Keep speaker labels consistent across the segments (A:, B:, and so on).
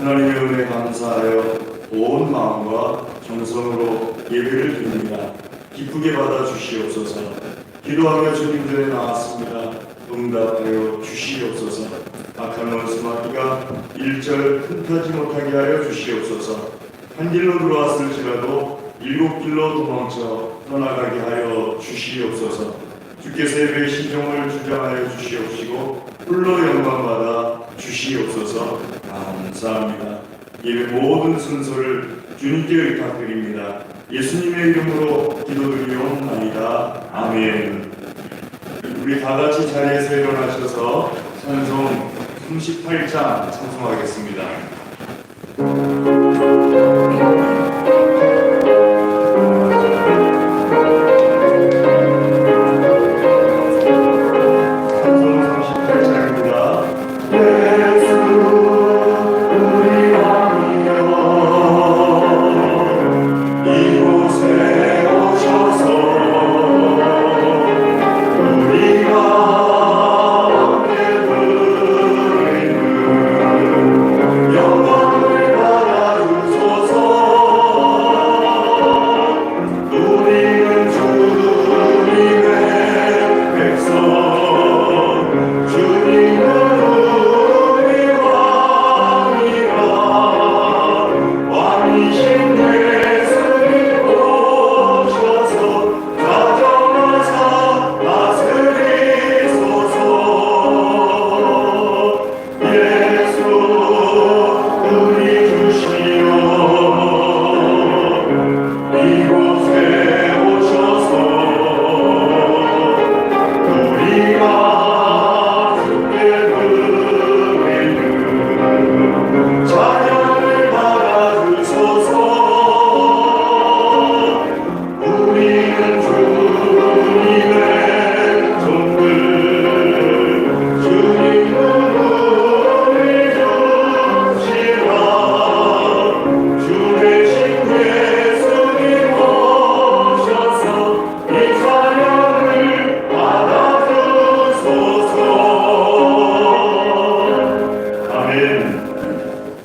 A: 하나님의 은혜 감사하여 온 마음과 정성으로 예배를 드립니다. 기쁘게 받아 주시옵소서. 기도하며 주님 전에 나왔습니다. 응답하여 주시옵소서. 악한 원수마귀가 1절 흠타지 못하게 하여 주시옵소서. 한 길로 들어왔을지라도 7길로 도망쳐 떠나가게 하여 주시옵소서. 주께서 예배의 신종을 주장하여 주시옵시고 홀로 영광받아 주시옵소서. 감사합니다. 예배 모든 순서를 주님께 의탁드립니다. 예수님의 이름으로 기도드리옵나이다. 아멘. 우리 다같이 자리에서 일어나셔서 찬송 38장 찬송하겠습니다.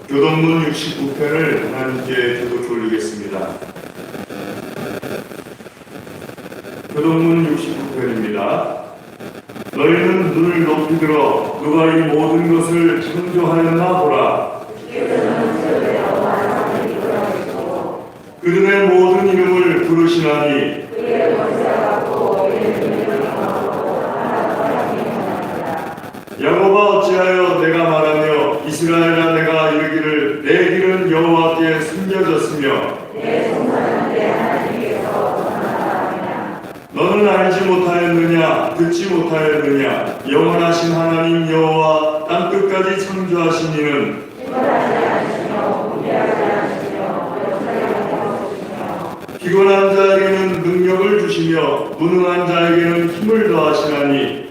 A: 교동문 69편을 하나님께 기도 돌리겠습니다. 교동문 69편입니다. 너희는 눈을 높이 들어 누가 이 모든 것을 창조하였나 보라. 그들의 모든 이름을 부르시나니 야곱아 어찌하여 내가 말하며 이스라엘아 내가 이르기를 내 길은 여호와께 숨겨졌으며 내 정사는 내 하나님께서 전하나이다. 너는 알지 못하였느냐 듣지 못하였느냐 영원하신 하나님 여호와 땅끝까지 창조하신 이는 피곤한 자에게는 능력을 주시며 무능한 자에게는 힘을 더하시나니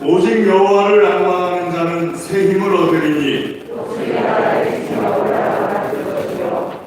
A: 오직 여호와를 앙망하는 자는 새 힘을 얻으리니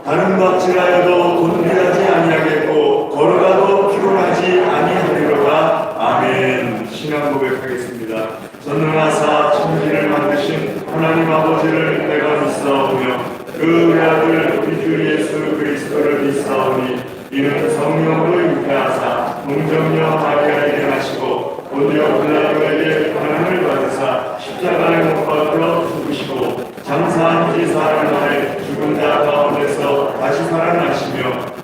A: 다른 박질하여도 곤비하지 아니하겠고 걸어가도 피곤하지 아니하리로다. 아멘. 신앙 고백하겠습니다. 전능하사 천지를 만드신 하나님 아버지를 내가 믿사오며 그 외아들 우리 주 예수 그리스도를 믿사오니 이는 성령으로 잉태하사 동정녀 마리아에게 나시고 본디오 빌라도에게 고난을 받으사 십자가에 못 박혀 죽으시고 장사한 지 사흘 만에 죽은 자 가운데서 다시 살아나시며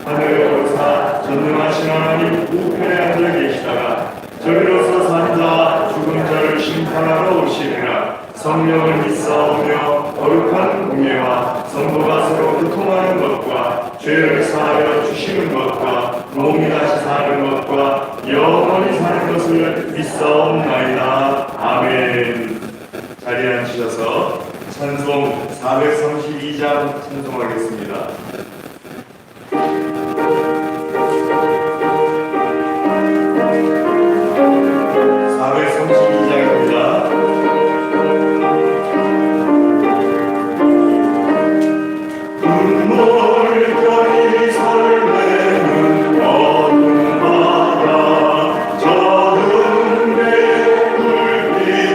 A: 하늘에 오르사 전능하신 하나님 우편에 앉아 계시다가 저리로서 산 자와 죽은 자를 심판하러 오시리라. 성령을 믿사오며 거룩한 공예와 성도가 서로 교통하는 것과 죄를 사하여 주시는 것과 몸이 다시 사는 것과 영원히 사는 것을 믿사옵나이다. 아멘. 자리에 앉으셔서 찬송 432장 찬송하겠습니다. 432장입니다. 눈물결이 설레는 어둠 바다 젖은 내 불빛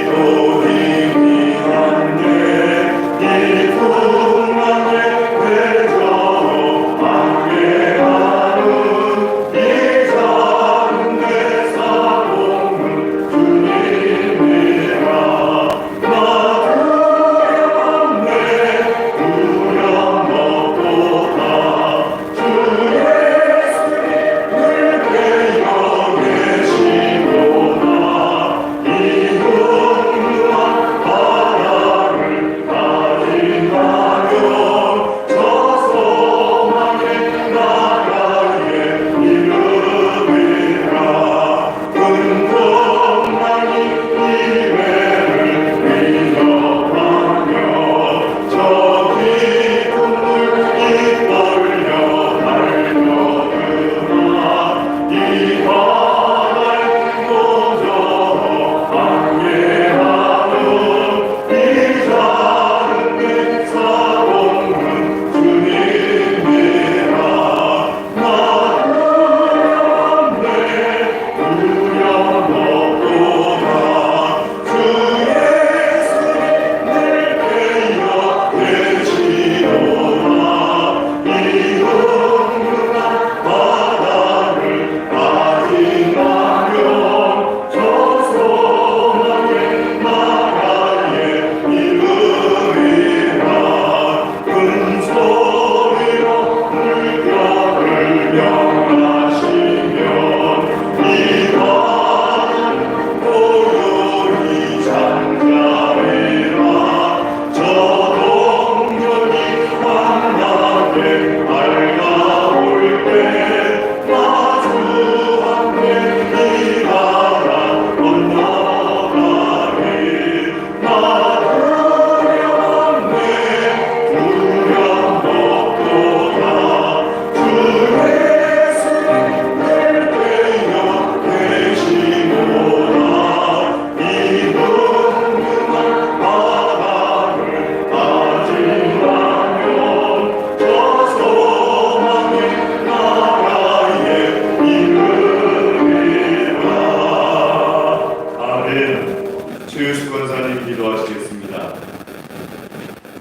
A: 최유수 권사님 기도하시겠습니다.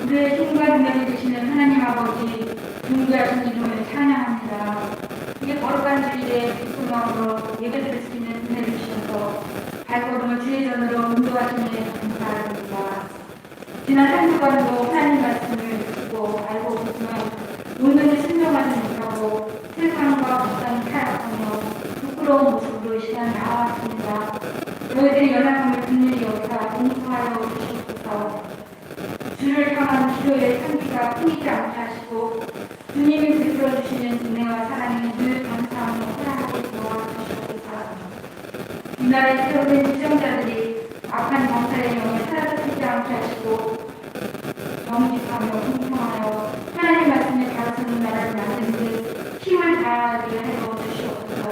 B: 우리의 힘과 능력이 되시는 하나님 아버지, 존귀하신 이름을 찬양합니다. 이게 거룩한 주일에 기쁜 마음으로 예배드릴 수 있는 은혜를 주셔서 발걸음을 주의 전으로 인도하시니 감사합니다. 지난 한 주간도 하나님 말씀을 듣고 알고 있지만 오늘은 신령하지 못하고 세상과 법당이 타락하며 부끄러운 모습으로 이 시간 나왔습니다. 너희들의 연약함을 분명히 여기서 공부하여 주시옵소서. 주를 향한 기도의 향기가 끊이지 않게 하시고 주님이 베풀어 주시는 은혜와 사랑이 늘 감사하며 사랑하게 도와주시옵소서. 이날에 세워진 지정자들이 악한 병사의 영을 사라지지 않게 하시고 정직하며 공평하여 하나님 말씀에 가르치는 나라를 만드는 데 힘을 다하게 하여 주시옵소서.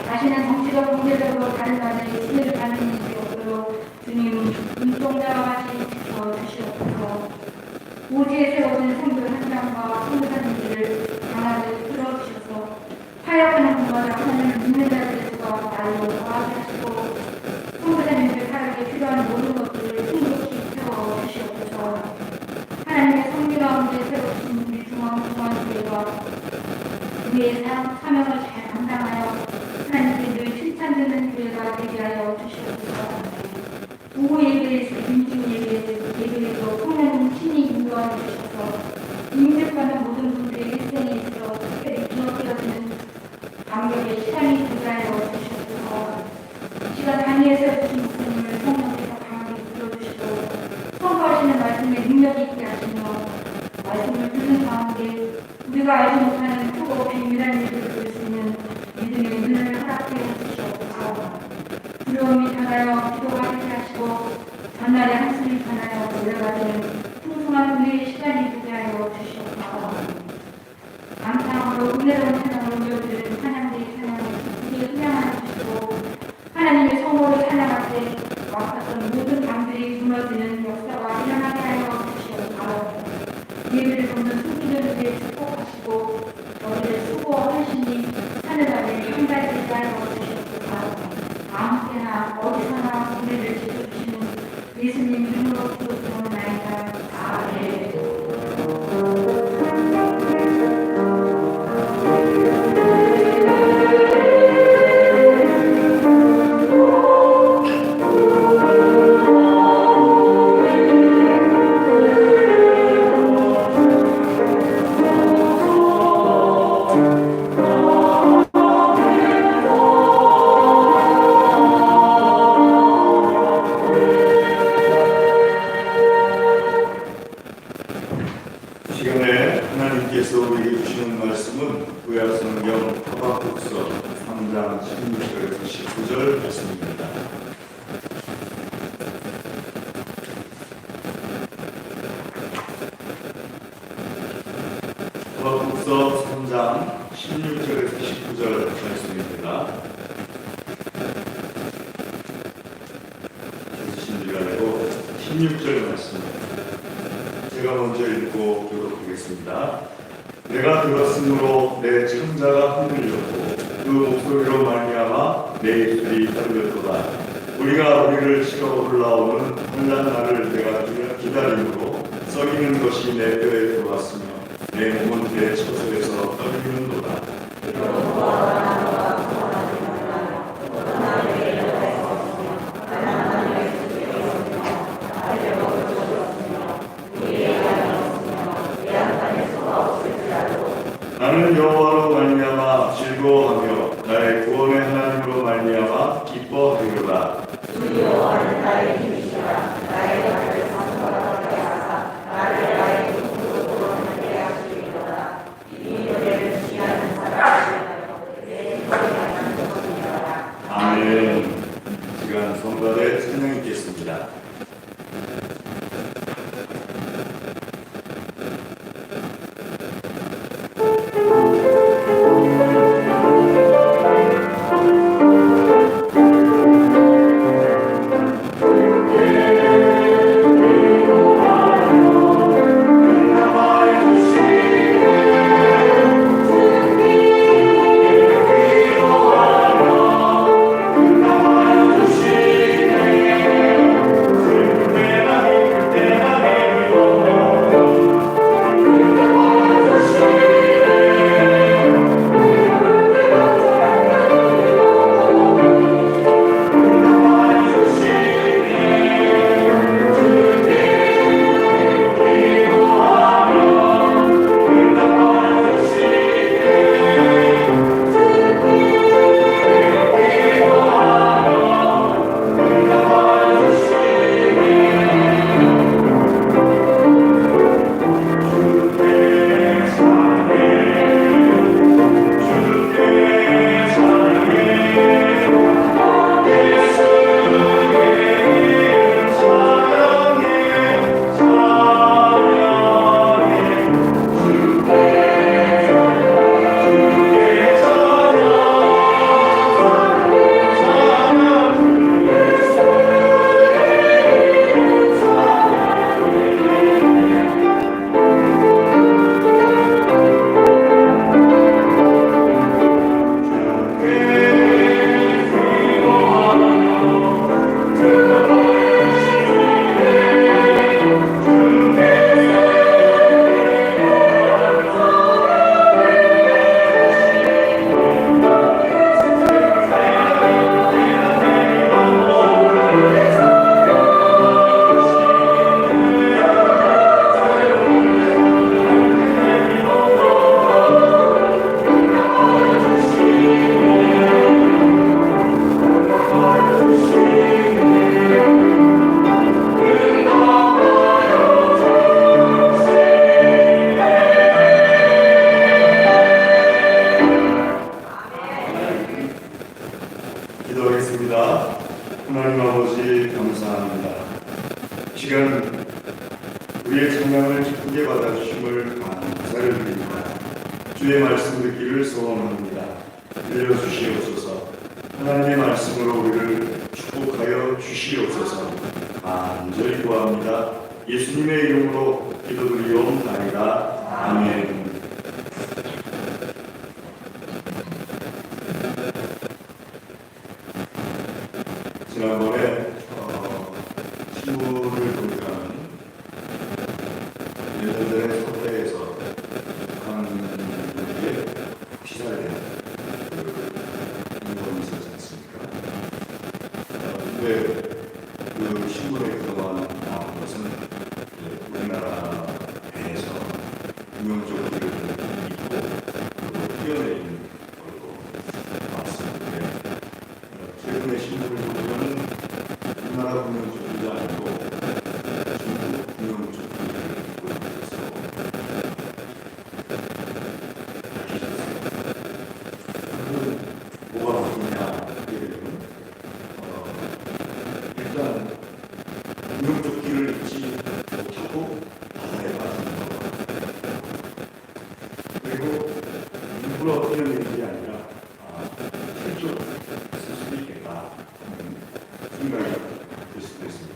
B: 다시는 정치적 경제적으로 다른 나라의 지혜를 받는 일이 없도록 주님 눈동자와 같이 지켜주시옵소서. 오지에 세워진 성도 현장과 성도사님들을 강하게 풀어주셔서 타협하는 분마다 하나님을 믿는 자들의 수가 날로 더하게 하시고 성도사님들 살아가기 필요한 모든 것들을 충족히 채워주시옵소서. 하나님의 성리 가운데 세워주신 우리 중앙교회가 우리의 사명을 잘 감당하여 하나님께 늘 칭찬되는 교회가 되게 하여 주시옵소서. 오후 예배에서 임직 예배에도 성령님 친히 인도하여 주셔서 임직하는 모든 분들의 일생에 있어 특별히 기억되어지는 감격의 시간이 되게 하여 주시옵소서. 이 시간 단위에서 주신 목사님을 성령께서 강하게 불러주시고 선포하시는 말씀에 능력이 있게 하시며 말씀을 듣는 가운데 우리가 알지 못하는 크고 비밀한 일을 볼 수 있는 믿음의 눈을 허락해 주시옵소서. 두려움이 변하여 기도가 되게 하시고 전날의 한숨이 변하여 노래가 되는 풍성한 우리의 시간이 되게 하여 주시옵소서. 감사함으로 은혜로운 찬양을 올려드리는 찬양대의 찬양을 기쁘게 찬양하여 주시고 하나님의 성호를 찬양할 때 막혔던 모든 강들이 무너지는 역사가 일어나게 하여 주시옵소서. 예배를 돕는 수기들에게 축복하시고 저희의 수고와 헌신이 하늘 아래 평가되게 하여 주시옵소서. 아무 때나 어디서나 우리를 지켜주시는 예수님 이름으로 기도드리옵나이다. 아멘.
A: 시간에 하나님께서 우리에게 주시는 말씀은 구약성경 하박국서 3장 16절에서 19절 말씀입니다. 하박국서 3장 16절에서 19절 말씀입니다. 주신 줄 알고 16절 말씀입니다. 제가 먼저 읽고 교독하겠습니다. 내가 들었으므로 내 창자가 흔들렸고 그 목소리로 말미암아 내 입술이 떨렸도다. 우리를 치러 올라오는 환난 날을 내가 기다림으로 썩이는 것이 내 뼈에 들어왔으며 내 몸은 내 처소에서 떨리는도다. 나는 여호와로 말미암아 즐거워하며 나의 구원의 하나님으로 말미암아 기뻐하리로다.
C: 주 여호와는 나의 힘이시라. 나의 발을 상처하게 하사 나를 나의 눈으로 돌아오게 하시리로다. 이 노래를 취하는 사람을 내
A: 감사합니다. 이 시간 우리의 찬양을 기쁘게 받아주심을 감사를 드립니다. 주의 말씀 듣기를 소원합니다. 들려주시옵소서. 하나님의 말씀으로 우리를 축복하여 주시옵소서. 간절히 구합니다. 예수님의 이름으로 기도드리옵나이다. 아멘. 지난번에 신문을 보니까 예전에 서대에서 북한에 피살된 인권이 있었지 않습니까? 근데 그 신문에 그동안 나온 것은 우리나라 배에서 구명조끼를 입고 그리고 뛰어내리는 걸로 봤었는데 최근에 신문을 보면 우리나라 구명조끼가 아니고 중국 구명조끼를 입고 있어서 뭐가 바뀌냐 이게 되면 일단 구명조끼를 입지 못하고 바다에 빠지는 거 그리고 일부러 뛰어내는 게 아니라 실제로 쓸 수도 있겠다 하는 생각이 들 수도 있습니다.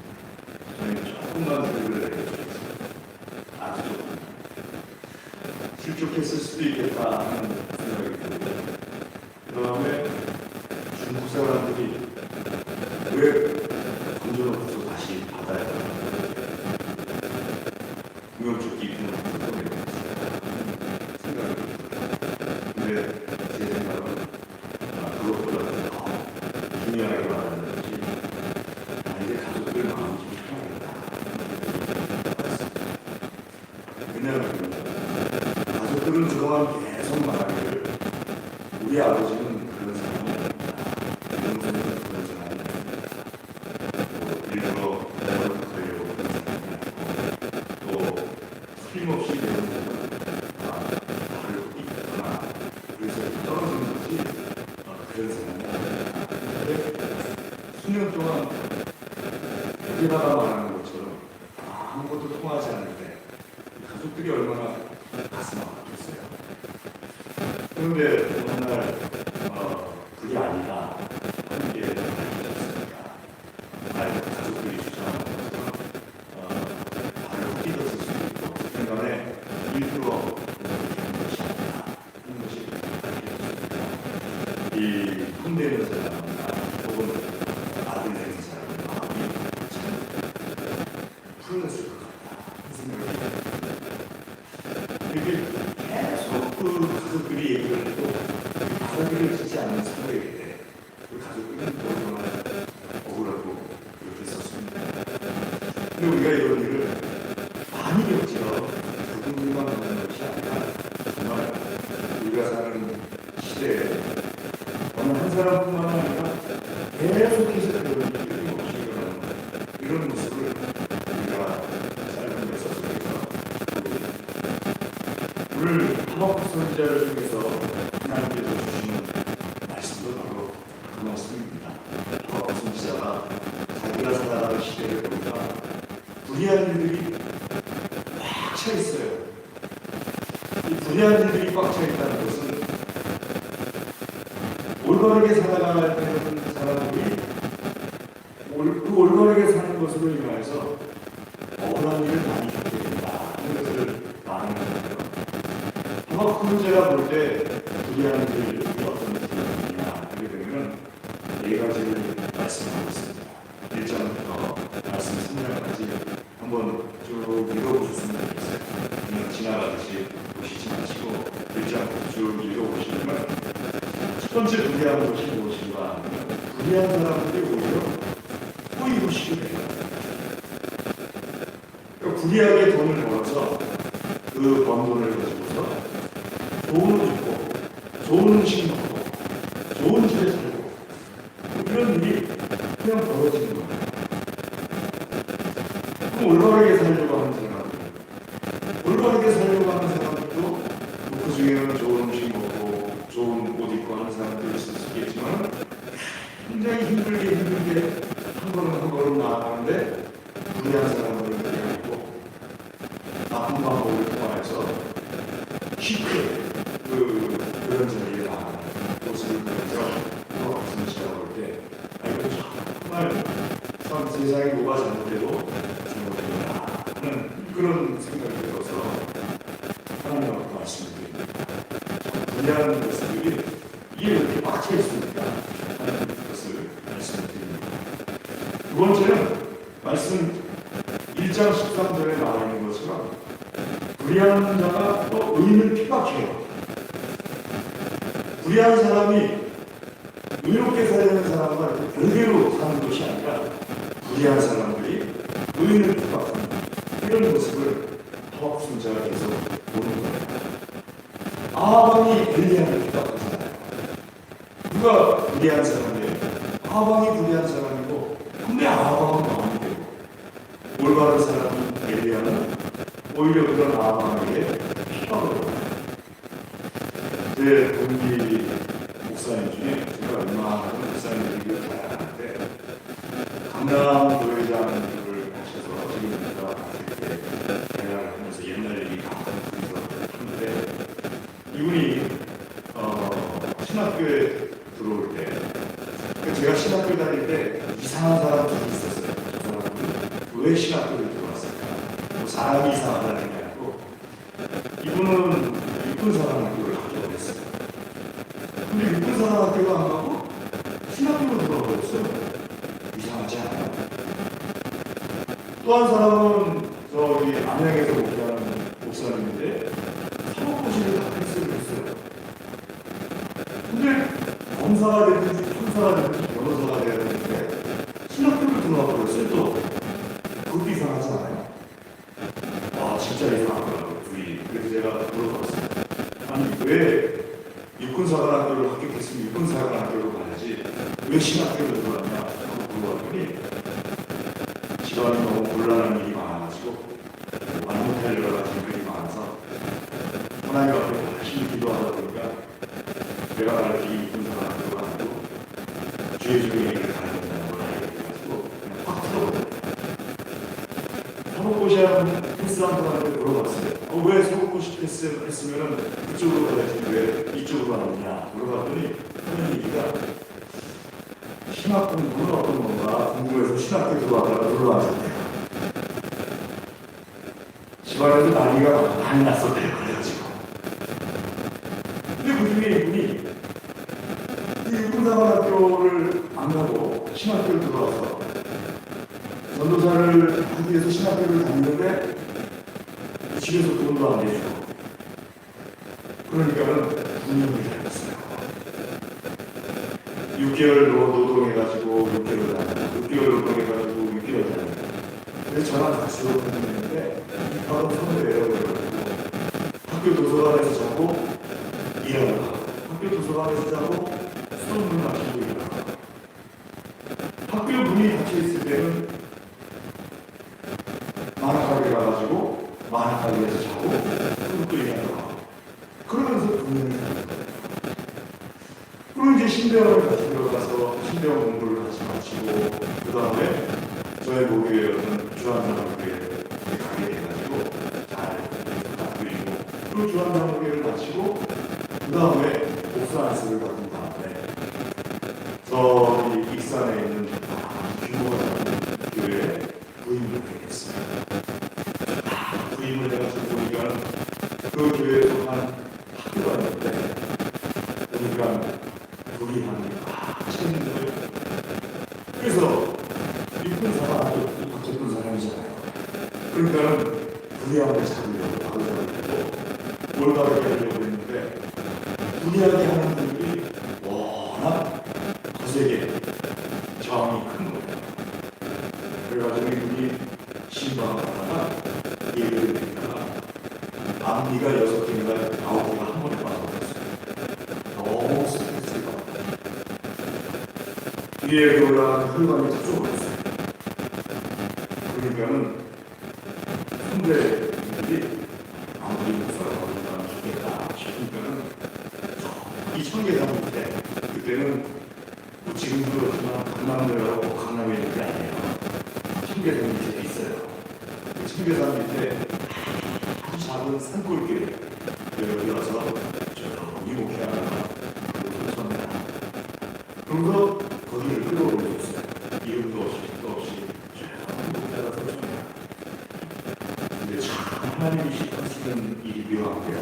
A: 저희는 조금만 생각을 해보겠습니다. 아주 조금 실족했을 수도 있겠다 하는 생각이 들고 그 다음에 중국 사람들이 왜 던져놓고서 다시 바다에 구명조끼 입는 걸 생각이 들어요. 근데 제 생각은 그것보다 더 중요하게 말하는지 이제 가족들 마음이 좀 편하겠다. 왜냐하면 가족들은 그동안 계속 말하기를 우리 아버지는 그런 사람이 아닙니다. 영수는 그런 사람이 아닙니다. 일부러 거룩하려고 그런 사람이 아니고 또 틀림없이 배우는 나를 있거나 그래서 떨어지는 것이 그런 사람이 아닙니다. 근데 수년 동안 여기다가 말하는 것처럼 아무것도 통하지 않는데 가족들이 얼마나 가슴 아팠겠어요. 그런데 어느 날 그게 아니다 하는 게 밝혀졌으니까 가족들이 주장하는 것처럼 발로 뛰었을 수도 있고 중간에 일부러 그런 것이 아니다 하는 것이 밝혀졌으니까 이 혼내는 사람이나 혹은 아들 내는 사람의 마음이 참 풀렸을 것 같다 하는 생각이 듭니다. 이게 계속 그 가족들이 얘기를 해도 가족들을 짓지 않는 사회인데 그 가족들은 얼마나 억울하고 그렇게 썼습니다. 근데 우리가 이런 일을 많이 겪죠. 그분들만 겪는 것이 아니라 정말 우리가 사는 시대에 어느 한 사람뿐만 아니라 계속해서 그런 일들이 없이 일어나는 이런 모습을 우리가 삶의 역사 속에서 오늘 하박국 선지자를 통해서 하나님께서 주시는 말씀도 바로 그 말씀입니다. 하박국 선지자가 자기가 살아가는 시대를 보니까 불의한 일들이 꽉 차 있어요. 이 불의한 일들이 꽉 차 있다는 것은 올바르게 살아가야 되는 사람들이 그 올바르게 사는 것으로 인하여서 억울한 일을 많이 겪게 된다 하는 것을 말하는 거예요. 하박국 선지자가 볼 때 불의한 일이 어떤 불의냐 하게 되면 네 가지를 말씀하고 있습니다. 1장부터 말씀 3장까지 한번 쭉 읽어보셨으면 좋겠어요. 그냥 지나가듯이 보시지 마시고 1장부터 쭉 읽어보시면 첫 번째 불의한 것이 무엇인가 하면 불의한 사람들이 오히려 꼬이고시게 돼요. 그러니까 불의하게 돈을 벌어서 그 번 돈을 가지고서 좋은 옷 입고 좋은 음식 먹고 좋은 집에 살고 이런 일이 그냥 벌어지는 거예요. 그럼 올바르게 살려고 하는 사람들 올바르게 살려고 하는 사람들도 그 중에는 좋은 음식 먹고 좋은 옷 입고 하는 사람들이 있을 수 있겠지만 굉장히 힘들게 한 걸음 한 걸음 나아가 하는데 불의한 사람을 얘기하고 나쁜 방법을 통해서 쉽게 그런 자리에 나가는 모습을 보면서 또 같은 시각을 때 이거 정말 참 세상에 뭐가 잘못돼도 잘못되구나 하는 그런 생각이 들어서 하나님 앞에 말씀을 드립니다. 불의한 모습들이 이게 이렇게 빡쳐 있습니까? 하는 것을 말씀을 드립니다. 두 번째는 말씀 1장 13절에 나와 있는 것처럼 불의한 자가 또 의인을 핍박해요. 불의한 사람이 의롭게 살려는 사람과 별개로 사는 것이 아니라 불의한 사람들이 의인을 핍박하는 이런 모습을 하박국선자가 계속 보는 거예요. 아방이 엘리야를 핍박하잖아요. 누가 불의한 사람이에요? 아방이 불의한 사람이고 근데 아방은 마음이 되고 올바른 사람은 엘리야는 오히려 그런 아방에게 핍박을 해요. 제 동기 목사님 중에 제가 웬만한 목사님들이 다양한데 강남교회장을 하셔서 지금 제가 이렇게 대화를 하면서 옛날 얘기 다 하면서 하는데 이분이 신학교에 들어올 때 제가 신학교 다닐 때 이상한 사람들이 있었어요. 그 사람은 왜 신학교를 들어왔을까? 뭐 사람이 이상하다는 게 아니고 이분은 육군사관학교를 하려고 했어요. 근데 육군사관학교가 안 가고 신학교로 들어가버렸어요. 이상하지 않아요? 또 한 사람은 저기 안양에서 목회하는 목사님인데 사법고시를 다 패스를 했어요. 근데 검사가 되든지 판사가 되든지 변호사가 돼야 되는데 신학교를 들어가 버렸어요. 또 그것도 이상하지 않아요? 와 진짜 이상하더라고요. 그래서 제가 물어봤어요. 아니 왜 육군사관학교를 합격했으면 육군사관학교로 가야지 왜 신학교를 들어갔냐 하고 물어봤더니 집안이 너무 곤란한 일이 많아가지고 말 못할 여러 가지 일이 많아서 하나님 앞에 열심히 기도하다 보니까 내가 말할 이 육군사관학교가 아니고 주의 중에 얘기를 가야 된다는 걸 알게 돼가지고 그냥 확 틀어버려요. 사법고시한 패스한 사람한테 물어봤어요. 왜 사법고시 패스를 했으면 그쪽으로 가야지 왜 이쪽으로 가느냐 물어봤더니 하는 얘기가 신학 공부는 어떤 건가 궁금해서 신학교 들어가다가 놀러왔었대요. 집안에도 난리가 많이 났었대요. 그래가지고 근데 그 중에 이분이 이 육군사관학교를 안 가고 신학교를 들어와서 전도사를 하기 위해서 신학교를 다니는데 집에서 돈도 안 내주고 그러니까는 분명히 잘했어요. 6개월 노동해가지고 6개월 다니고 6개월 노동해가지고 6개월 다니고 그래서 저랑 같이 노동했는데 바로 손을 내려버려가지고 학교 도서관에서 자고 일하다가 학교 도서관에서 자고 수업을 마치고 일하다가 학교 문이 닫혀있을 때는 만화가게 가가지고 만화가게에서 자고 그리고 또 일하다가 그러면서 분명히 사는 거예요. 그리고 이제 신대원을 같이 들어가서 신대원 공부를 같이 마치고 그 다음에 저의 모교회였던 주한장로교회에 가게 돼가지고 잘 그리고 그리고 주한장로교회를 마치고 그 다음에 목사 안수를 받은 다음에 저기 익산에 있는 규모가 작은 교회에 부임을 하게 됐어요. 부임을 해가지고 보니까 그 교회에서 한 학교가 있는데 보니까 불의한 게 막 찾는 거예요. 그래서 육군사가 어쨌든 사람이잖아요. 그러니까는 불의함을 잡으려고 바로 잡으려고 올바르게 하려고 했는데 불의하게 하는 분들이 워낙 거세게 저항이 큰 거예요. 그래가지고 이분이 신방을 하다가 예배를 드리다가 앞니가 6개인가 9개가 한 번에 빠져버렸어요. 너무 스트레스가 위에 올라간 혈관이 다 좁아졌어요. 그러니까는 선배들이 아무리 목사가 어디가 죽겠다 싶으니까는 이 청계산 밑에 그때는 뭐 지금도 그렇지만 강남대라고 강남에 있는 게 아니에요. 청계산 밑에 있어요. 그 청계산 밑에 아주 작은 산골길 여기 와서 저기 목회하다가 그곳을 섭니다. 그러면서 거기를 끌어올려줬어요. 이름도 없이 뜻도 없이 저기 목회하다 섭니다. 근데 참 하나님이 하시는 일이 묘한데요.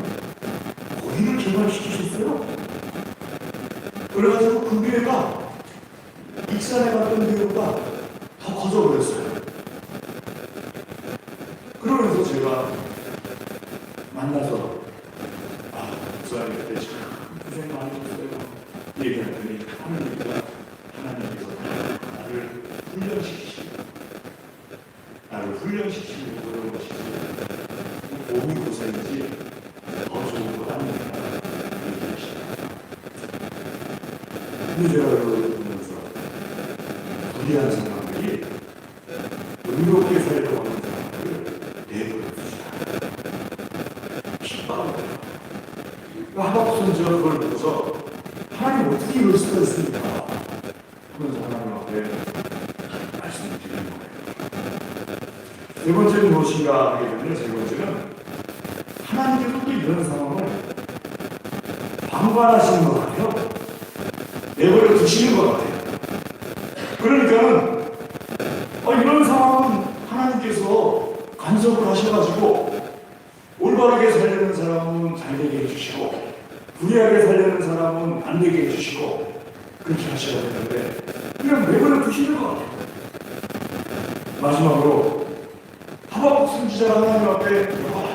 A: 거기를 개발시키셨어요. 그래가지고 그 교회가 익산에 갔던 교회가 더 커져버렸어요. 그러면서 제가 만나서 목사님 그때 참 고생 많이 했어요. 얘기했더니 하나님께서 나를 훈련시키고 그런 것이지 몸이 고생이지 더 좋은 거 아닙니다. 근데 제가 이걸 보면서 불리한 상황들이 의롭게 살려고 하는 사람들을 내버려 두시라. 핍박을 하박선지가 그걸 보고서 하나님 어떻게 이럴 수가 있습니까? 하면서 하나님 앞에 말씀을 드리는 거예요. 세 번째는 무엇인가 하게 되면 세 번째는 하나님께서 또 이런 상황을 방관하시는 것 같아요. 내버려 두시는 것 같아요. 그러니까는 이런 상황은 하나님께서 간섭을 하셔가지고 올바르게 살려는 사람은 잘 되게 해주시고 불의하게 살려는 사람은 안 되게 해주시고 그렇게 하셔야 되는데 그냥 내버려 두시는 것 같아요. 마지막으로 하박국 선지자가 하나님 앞에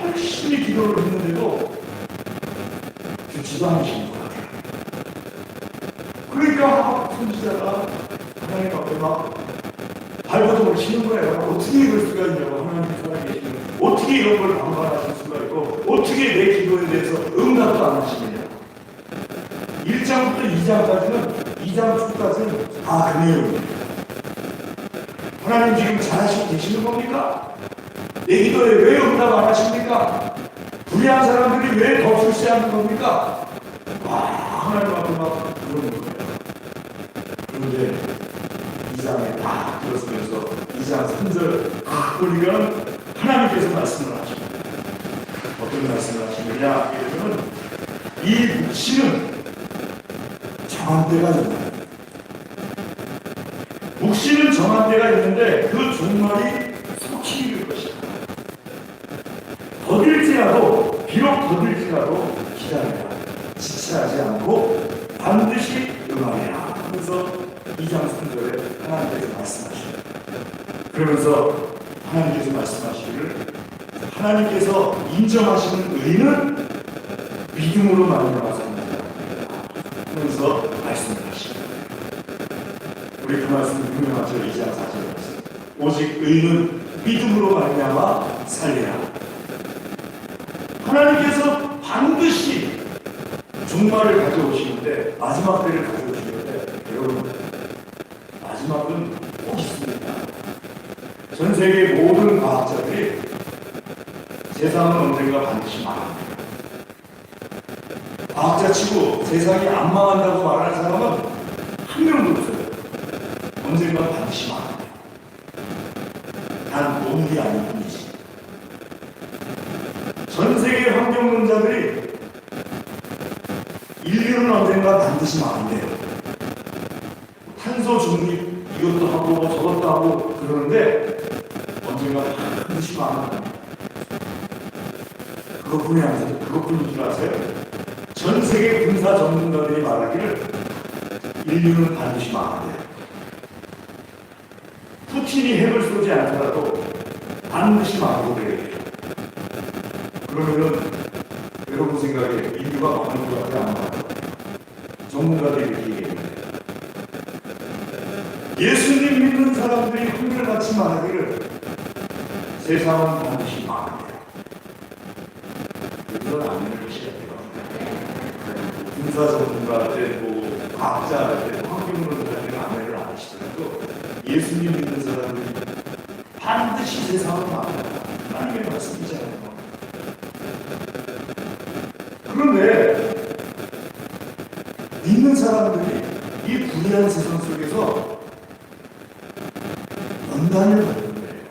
A: 열심히 기도를 했는데도 듣지도 않으시는 것 같아요. 그러니까 하박국 선지자가 하나님 앞에 막 발버둥을 치는 거예요. 어떻게 이럴 수가 있냐고. 하나님 살아계시면 어떻게 이런 걸 방관하실 수가 있고 어떻게 내 기도에 대해서 응답도 안 하시느냐. 1장부터 2장까지는 2장 초까지는 다 그 내용이에요. 하나님 지금 잘하시고 계시는 겁니까? 내 기도에 왜 응답 안 하십니까? 불의한 사람들이 왜 더 출세하는 겁니까? 하나님 앞에 막 그러는 거예요. 그런데 2장에 딱 들었으면서 2장 3절 딱 보니까 하나님께서 말씀을 하십니다. 어떤 말씀을 하시느냐? 이러면 이 묵시는 정한 때가 있다. 묵시는 정한 때가 있는데 그 종말이 속히 이를 것이다. 더딜지라도 비록 더딜지라도 기다려라. 지체하지 않고 반드시 응하리라. 하면서 2장 3절에 하나님께서 말씀하십니다. 그러면서 하나님께서 말씀하시기를 하나님께서 인정하시는 의는 믿음으로 말미암아 산다 하면서 말씀을 하십니다. 우리 그 말씀 유명하죠. 2장 4절 말씀. 오직 의는 믿음으로 말미암아 살리라. 하나님께서 반드시 종말을 가져오시는데 마지막 때를 가져오시는데 여러분 마지막은 꼭 있습니다. 전 세계 모든 과학자들이 세상은 언젠가 반드시 망합니다. 과학자 치고 세상이 안 망한다고 말하는 사람은 한 명도 없어요. 언젠가 반드시 망합니다. 단 몸이 아닐 뿐이지. 전 세계 환경론자들이 인류는 언젠가 반드시 망한대요. 탄소 중립 이것도 하고 저것도 하고 그러는데 언젠가 반드시 망한다. 그것뿐인 줄 아세요? 전 세계 군사 전문가들이 말하기를 인류는 반드시 망한대요. 푸틴이 핵을 쏘지 않더라도 반드시 망하고 그래요. 그러면은 여러분 생각에 인류가 망하는 것 같아요? 안 망하는 것 같아요? 전문가들이 이렇게 얘기해요. 예수님 믿는 사람들이 한결같이 말하기를 세상은 반드시 망한대요. 그건 아니는 것이야. 군사 전문가들, 과학자들, 환경론자들 아멘을 안 하시더라도 예수님 믿는 사람들이 반드시 세상은 망한다. 하나님의 말씀이잖아요. 그런데 믿는 사람들이 이 불의한 세상 속에서 연단을 받는데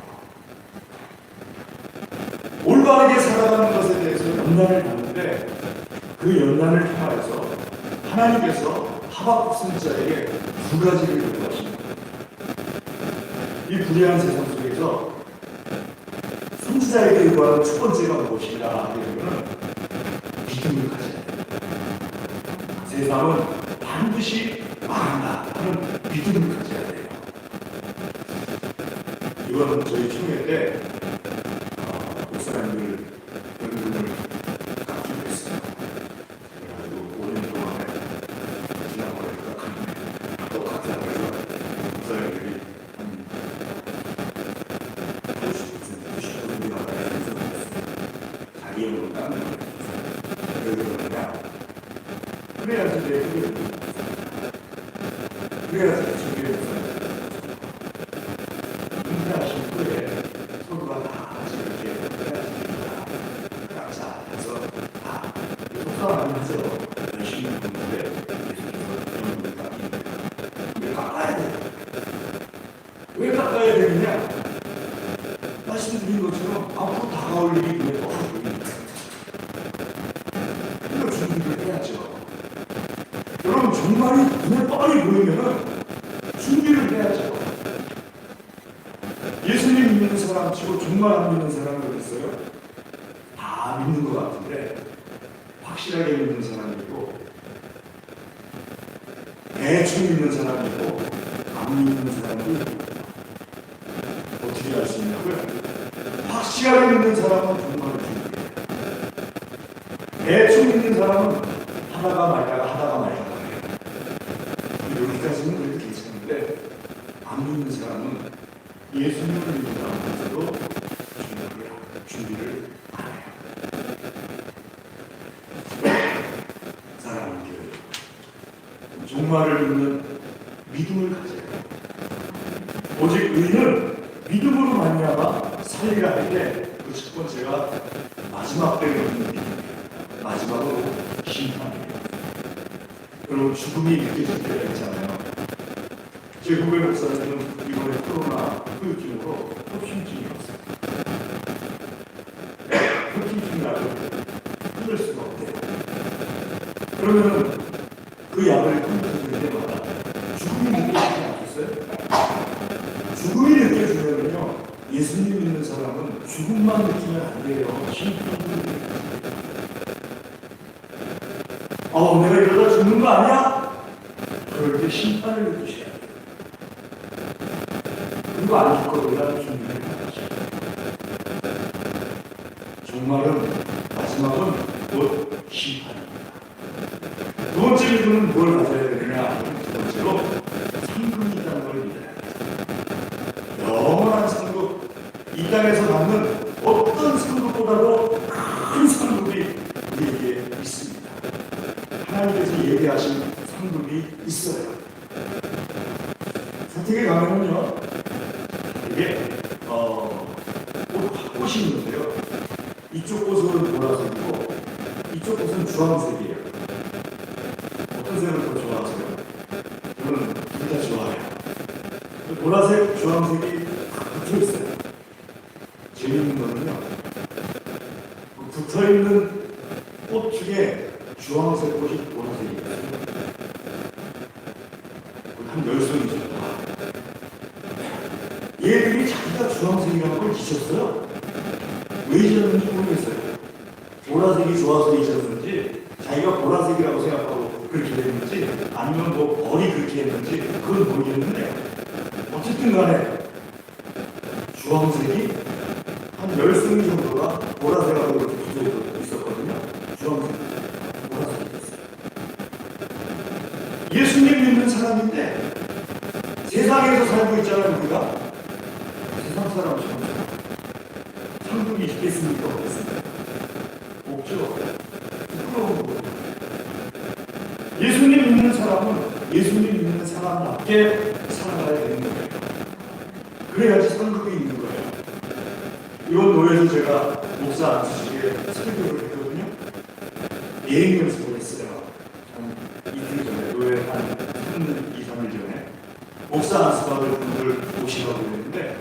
A: 올바르게 살아가는 것에 대해서 연단을 받는데 그 연단을 통하여서 하나님께서 하박국 선지자에게 두 가지를 요구하십니다. 이 불의한 세상 속에서 선지자에게 요구하는 첫 번째가 무엇이냐 하면 믿음을 가져야 돼요. 세상은 반드시 망한다 하는 믿음을 가져야 돼요. 이건 저희 총회 때 목사님들 연금을 깎기로 했어요. 그래가지고 5년 동안에 지난번에 똑같이 하면서 목사님들이 한 90% 나라에 생성했어요. 자기 연금 깎는 거예요. 왜 그러느냐? 그래야지 내 그게 그래야지 저게 목사님 인사하신 후에 서로가 다 같이 이렇게 해야지니까 각자 해서 다 속상하면서 열심히 했는데 계속해서 연금을 깎이는데 왜 깎아야 돼요? 왜 깎아야 되느냐? 말씀드린 것처럼 앞으로 다가올 일이 눈에 뻔히 보입니다. 이거 준비를 해야죠. 여러분 정말이 눈에 뻔히 보이면은 준비를 해야죠. 예수님 믿는 사람 치고 정말 안 믿는 사람이 어디 있어요? 다 믿는 것 같은데 확실하게 믿는 사람이 있고 대충 믿는 사람이 있고 안 믿는 사람도 있고 어떻게 알 수 있냐고요? 확실하게 믿는 사람은 정말 준비해요. 대충 믿는 사람은 하다가 말다가 해요. 여기까지는 그래도 괜찮은데 안 믿는 사람은 예수님을 믿는다면서도 준비를 안 해요. 사랑하는 교회, 종말을 믿는 믿음을 가져야 해요. 오직 의인은 믿음으로 말미암아 살리라 할 때 그 첫 번째가 마지막 때에 얻는 믿음이에요. 마지막으로 심판이에요. 여러분 죽음이 느껴질 때가 있잖아요. 제 후배 목사님은 이번에 코로나 후유증으로 협심증이 왔어요. 협심증이 아주 끊을 수가 없대요. 그러면은 그 약을 끊을 때마다 죽음이 느껴지지 않겠어요? 죽음이 느껴지면요 예수님 믿는 사람은 죽음만 느끼면 안 돼요. 심판도 느껴요. 내가 이러다 죽는 거 아니야? 그럴 때 심판을 느끼셔야 돼요. 그리고 안 죽거든요. 준비를 해야죠. 종말은, 마지막은 곧 심판입니다. 두 번째 믿음은 뭘 가져야 되느냐? 두 번째로 상급이 있다는 걸 믿어야 돼요. 영원한 상급, 이 땅에서 받는 어떤 상급보다도 큰 상급이 우리에게 있습니다. 하나님께서 예비하신 상급이 있어요. 사택에 가면은요, 이게 꽃이 있는데요. 이쪽 꽃은 보라색이고 이쪽 꽃은 주황색이에요. 어떤 색을 더 좋아하세요? 저는 둘 다 좋아해요. 보라색, 주황색이 다 붙어 있어요. 재미있는 거는요, 붙어 있는 꽃 중에 주황색 꽃이 보라색이 있어요. 한 10송이 정도. 얘들이 자기가 주황색이라는 걸 잊었어요. 왜 잊었는지 모르겠어요. 보라색이 좋아서 잊었는지, 자기가 보라색이라고 생각하고 그렇게 됐는지, 아니면 뭐 벌이 그렇게 했는지, 그건 모르겠는데, 어쨌든 간에 주황색이 한 10송이 정도가 보라색하고 이렇게 붙어 있었거든요. 주황색, 보라색이 있어요. 예수님 믿는 사람인데, 세상에서 살고 있잖아요, 우리가. 세상 사람처럼 상급이 있겠습니까? 없겠습니까? 없죠. 부끄러운 거예요. 예수님 믿는 사람은 예수님 믿는 사람답게 살아가야 되는 거예요. 그래야지 상급이 있는 거예요. 이번 노예에서 제가 목사 안수식에 설교를 했거든요. 예행 연습을 했어요. 한 이틀 전에, 노예 한 3일, 2, 3일 전에 목사 안수받을 분들 오시라고 했는데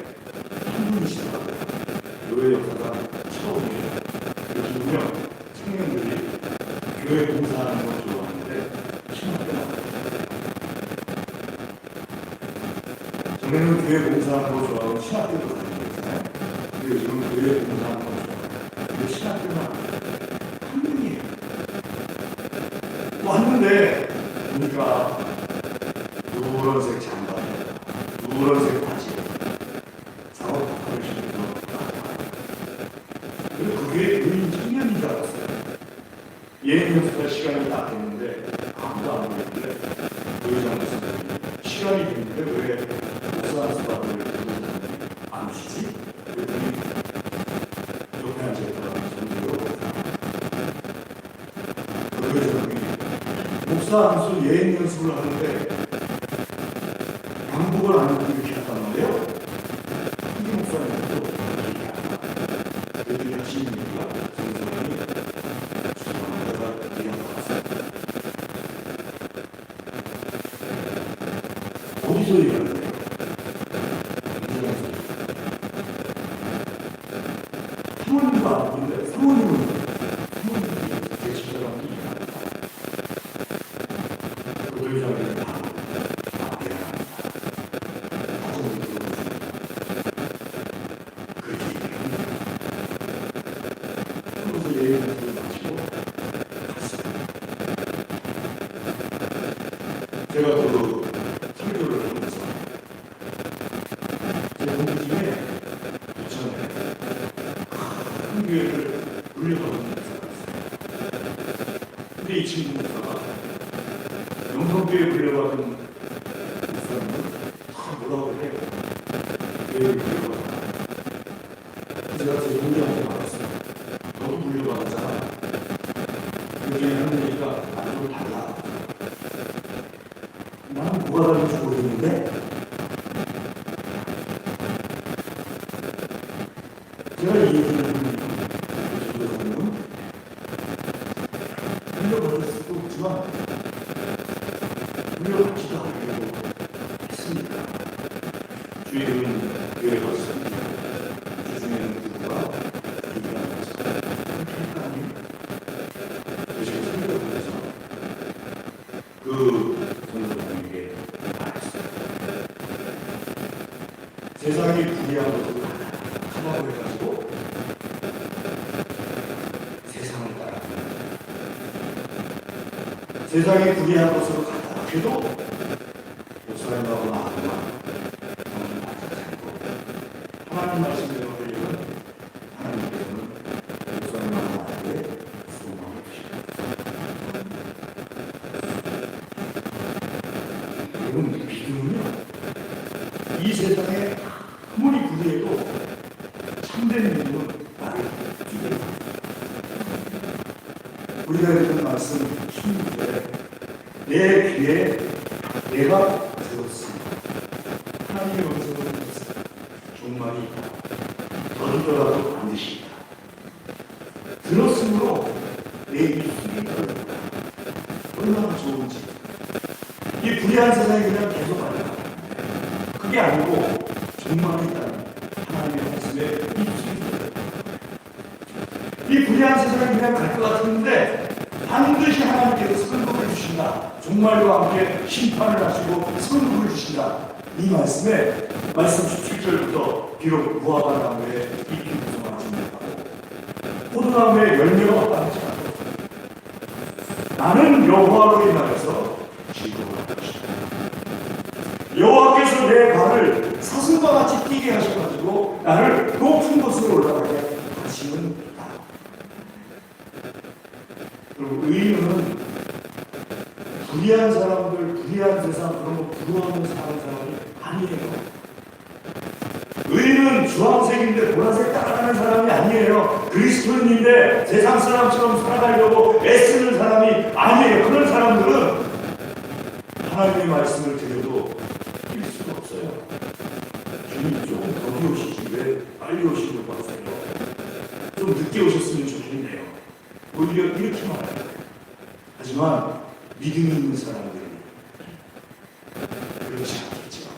A: 한 분이시더라고요. 노예 역사가 처음이에요. 교회 봉사하는 걸 좋아하는데 신학교 나가요. 전에는 교회 봉사하는 걸 좋아하고 신학교도 다니잖아요. 근데 요즘은 교회 봉사하는 걸 좋아해요. 근데 신학교는 한 명이에요. 왔는데 보니까 노란색 장갑, 노란색 바지, 작업 바꿔를 신고 그리고 그게 의인 청년인 줄 알았어요. 예행 연습할 시간이 다 됐는데 아무도 안 오는데 의장 교수님이 시간이 됐는데 왜 목사 수업을 안 오시지? 그랬더니 옆에 앉아있다가 전도로 그 의장이 목사 안수 예행 연습을 하는데 양복을 안 입고 이렇게 한단 말이에요. 한기 목사님도 이렇게 한다. 그랬더니 하시는 얘기가 전도사님이 죄송합니다. 이런 거 같아요. 어디서 얘기하는 거예요? 사모님도 안 보는데 사모님이 제 집사람이 이해합니다. 그 의장님은 바로 미안합니다. 가정을 들어보십니다. 그렇게 얘기합니다. 그러면서 예의를 마치고 갔어요. 제가 그 설교를 하면서 제 동기에 부천에 큰 교회를 물려받은 목사가 있어요. 근데 이 친구 목사가 영성교회 물려받은 목사님은 다 뭐라고 해요? 교회를 물려받았다. 제가 제 동기한테 말했어요. 너도 물려받았잖아. 요즘에 하느니까 아주 달라. 나는 뭐가 다른지 모르겠는데 제가 이 얘기를 하는 전도사님은 물려받을 수도 없지만 물려받지도 않으려고 했습니다. 주일은 교회 갔습니다. 주중에는 누구가 얘기하면서 그렇게 했다니 제가 설교를 해서 그 전도사님에게 말했어요. 세상이 불의한 것을 하나로 해가지고 세상을 따라갑니다. 세상이 불의한 것으로 가다 해도 목사님하고 나하고만 정신 바짝 차리고 하나님 말씀대로 하려면 하나님께서는 목사님하고 나에게 소망을 주십니다. 여러분, 믿음은요, 이 세상에 아무리 불의해도 참된 믿음은 나를 죽여요. 우리가 읽은 말씀 16절에 내 귀에 내가 들었습니다. 하나님의 음성을 들었습니다. 종말이 있다. 더디더라도 반드시 있다. 들었으므로 내 입술이 떨린다. 얼마나 좋은지. 이 불의한 세상이 그냥 계속 가요. 그게 아니고 종말이 있다는 하나님의 말씀에 입술이 떨려요. 이 불의한 세상이 그냥 갈 것 같은데 반드시 하나님께서 선급을 주신다. 종말과 함께 심판을 하시고 선급을 주신다. 이 말씀에 말씀 17절부터 비록 무화과 나무에 잎이 무성하지 못하고 포도나무에 열매가 없다는 자 나는 여호와로 인하여서 즐거워할 것이다. 여호와께서 내 발을 사슴과 같이 뛰게 하셔가지고 나를 높은 곳으로 올라가게 하시는 그리고 의인은 불의한 사람들, 불의한 세상 그런 거 부러워하는 사람이 아니에요. 의인은 주황색인데 보라색 따라가는 사람이 아니에요. 그리스도인인데 세상 사람처럼 살아가려고 애쓰는 사람이 아니에요. 그런 사람들은 하나님의 말씀을 드려도 뛸 수가 없어요. 주님 조금 더디 오시지 왜 빨리 오시려고 하세요? 좀 늦게 오셨으면 좋겠네요. 오히려 이렇게 말해요. 하지만 믿음이 있는 사람들은 그렇지 않겠죠.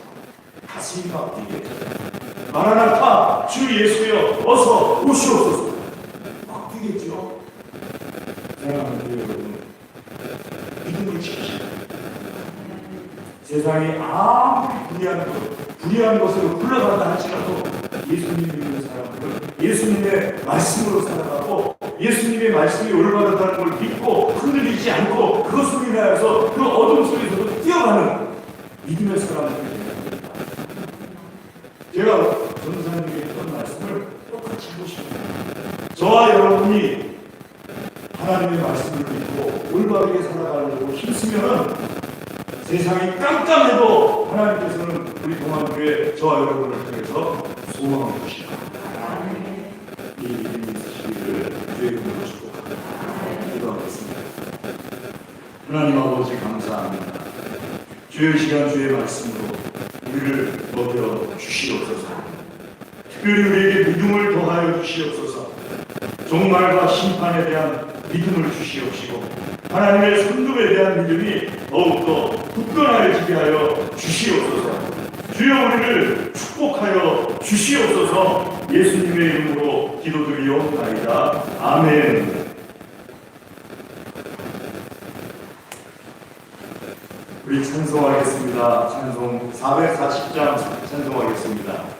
A: 가슴이 아프게 마라나타 주 예수여 어서 오시옵소서 막 뛰겠죠. 사랑하는 여러분, 세상이 아무리 불의한 것으로 흘러간다 할지라도 예수님 믿는 사람들은 예수님의 말씀으로 살아가고 예수님의 말씀이 올바르다는 걸 믿고 흔들리지 않고 그것으로 인하여서 그 어둠 속에서도 뛰어가는 믿음의 사람들이 됩니다. 제가 전사님에게 했던 말씀을 똑같이 하고 싶습니다. 저와 여러분이 하나님의 말씀을 믿고 올바르게 살아가려고 힘쓰면 세상이 깜깜해도 하나님께서는 우리 동안교회 저와 여러분을 통해서 소망을 주시고 이 믿음이 있으시기를 주의 이름으로 축복합니다. 기도하겠습니다. 하나님 아버지 감사합니다. 주의 시간 주의 말씀으로 우리를 먹여 주시옵소서. 특별히 우리에게 믿음을 더하여 주시옵소서. 종말과 심판에 대한 믿음을 주시옵시고 하나님의 선급에 대한 믿음이 더욱더 굳건하여지게 하여 주시옵소서. 주여 우리를 축복하여 주시옵소서. 예수님의 이름으로 기도드리옵나이다. 아멘. 우리 찬송하겠습니다. 찬송 440장 찬송하겠습니다.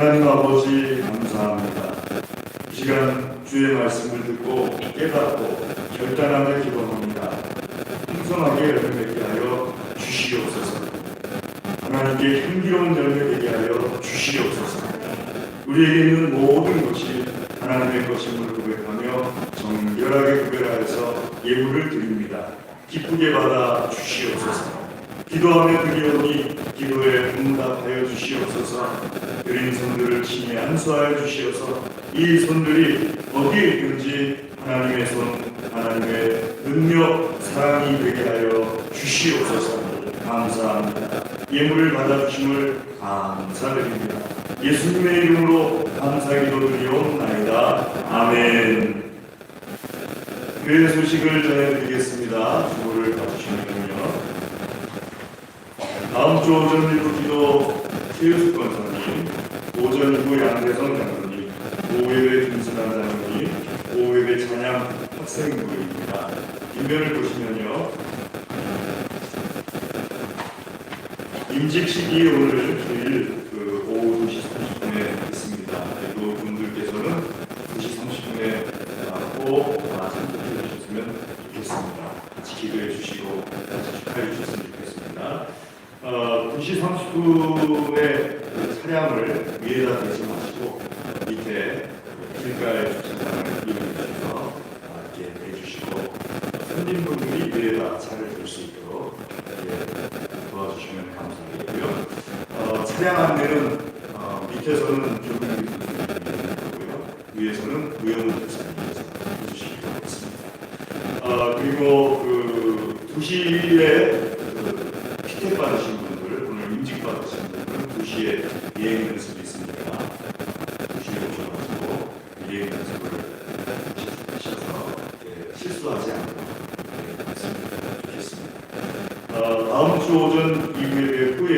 A: 하나님 아버지 감사합니다. 이 시간 주의 말씀을 듣고 깨닫고 결단하며 기도합니다. 풍성하게 열매 맺게 하여 주시옵소서. 하나님께 향기로운 열매 되게 하여 주시옵소서. 우리에게 있는 모든 것이 하나님의 것임을 고백하며 정결하게 구별하여서 예물을 드립니다. 기쁘게 받아 주시옵소서. 기도하며 드리오니 기도에 응답하여 주시옵소서. 드린 손들을 친히 안수하여 주시어서 이 손들이 어디에 있든지 하나님의 손, 하나님의 능력, 사랑이 되게 하여 주시옵소서. 감사합니다. 예물을 받아주심을 감사드립니다. 예수님의 이름으로 감사기도 드리옵나이다. 아멘. 교회 소식을 전해드리겠습니다. 주보를 봐주시면요. 다음 주 오전 일부 기도 최유숙 권사님, 오전 이후 양대성 장로님, 오후예배 김순환 장로님, 오후예배 찬양 학생부입니다. 뒷면을 보시면요. 임직 시기 오늘 주일 오후 2시 30분에 있습니다. 그리고 분들께서는 2시 30분에 꼭 참석해 주셨으면 좋겠습니다. 같이 기도해 주시고 같이 축하해 주셨으면 좋겠습니다. 2시 30분에 차량을 위에다 대지 마시고 밑에 길가에 주차장을 이용해 주셔서 이렇게 대주시고 손님분들이 위에다 차를 댈 수 있도록 이렇게 도와주시면 감사하겠고요. 차량 안내는 밑에서는 조금이 거고요. 위에서는 우영훈 목사님께서 해주시기 바라겠습니다. 그리고 2시에 피켓 받으신 분들, 오늘 임직 받으신 분들은 2시에 예행 연습이 있으니까 2시에 오셔가지고 예행 연습을 하셔서 실수하지 않고 했으면 좋겠습니다. 다음 주 오전 이후에 후에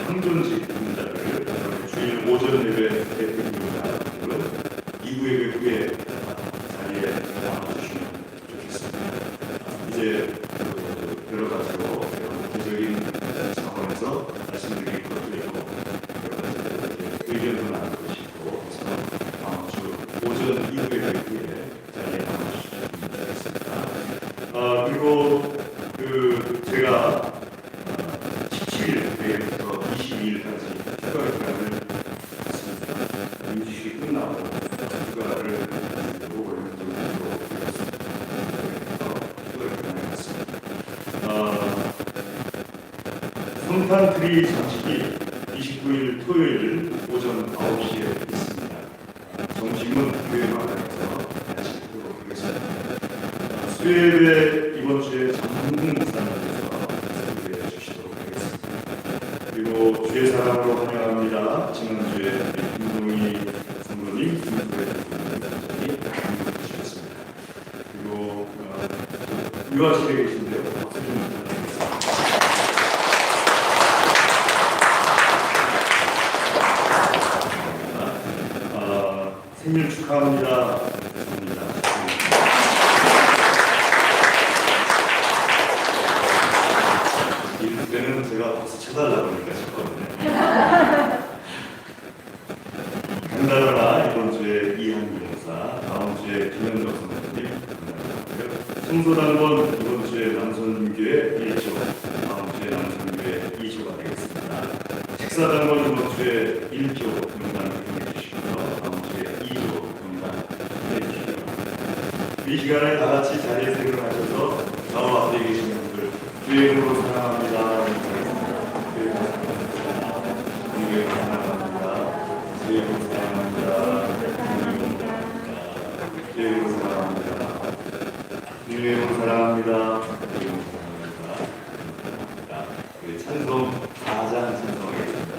A: 항존직 분자를 주일 오전 예배 대표님들은 이후 예배 후에 자리에 나와주시면 좋겠습니다. 이제 여러 가지로 구체적인 차원에서 말씀드릴 것도 있고 여러 가지 의견도 나누고 싶고 그래서 다음 주 오전 이후 예배 후에 자리에 나와주시면 좋겠습니다. 그리고 제가 17일 내일부터 22일까지 휴가 기간을 갖습니다. 임시식이 끝나고 휴가를 가지고 월요일로 드렸습니다. 휴가 기간을 갖습니다. 성탄트리 장식이 29일 토요일 오전 9시에 있습니다. 점심은 교회 마당에서 같이 하도록 하겠습니다. 수요일에 이번 주에 장훈 목사님께서 설교해 주시도록 하겠습니다. 그리고 주의 사랑으로 환영합니다. 지난주에 김동희 성도님, 김구혜 선생님이 강의해 주셨습니다. 그리고 유아실에 계신데요. 박수 좀 부탁드리겠습니다. 생일 축하합니다. 감사합니다. 이때는 제가 박수 쳐달라고 그러니까 쳤거든요. 간다라라 이번 주에 이한미 목사, 다음 주에 김현정 선생님 감사드리고요. 청소당번 이번 주에 남선교회 1조, 다음 주에 남선교회 2조가 되겠습니다. 식사당번 이번 주에 1조 명단 확인해 주시고요. 다음 주에 2조 명단 확인해 주시기 바랍니다. 이 시간에 다 같이 자리에 생각하셔서 좌우 앞에 계신 분들 주의 이름으로 사랑합니다. 주의 사랑합니다. 주의 사랑합니다. 주의 사랑합니다. 주의 사랑합니다. 우리 찬송 4장 찬송하겠습니다.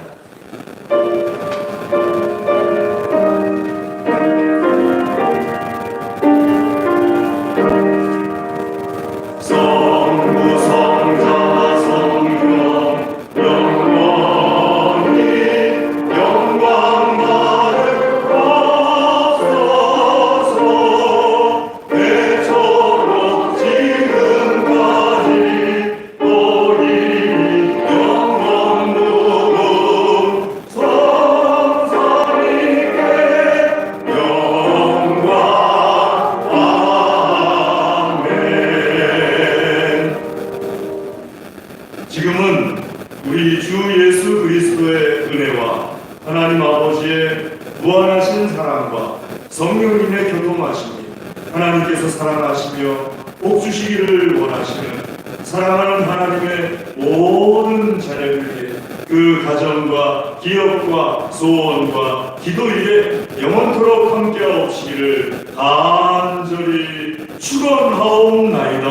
A: 지금은 우리 주 예수 그리스도의 은혜와 하나님 아버지의 무한하신 사랑과 성령님의 교통하심이 하나님께서 사랑하시며 복 주시기를 원하시는 사랑하는 하나님의 모든 자녀들에게 그 가정과 기업과 소원과 기도 일에 영원토록 함께하옵시기를 간절히 축원하옵나이다.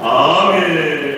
A: 아멘.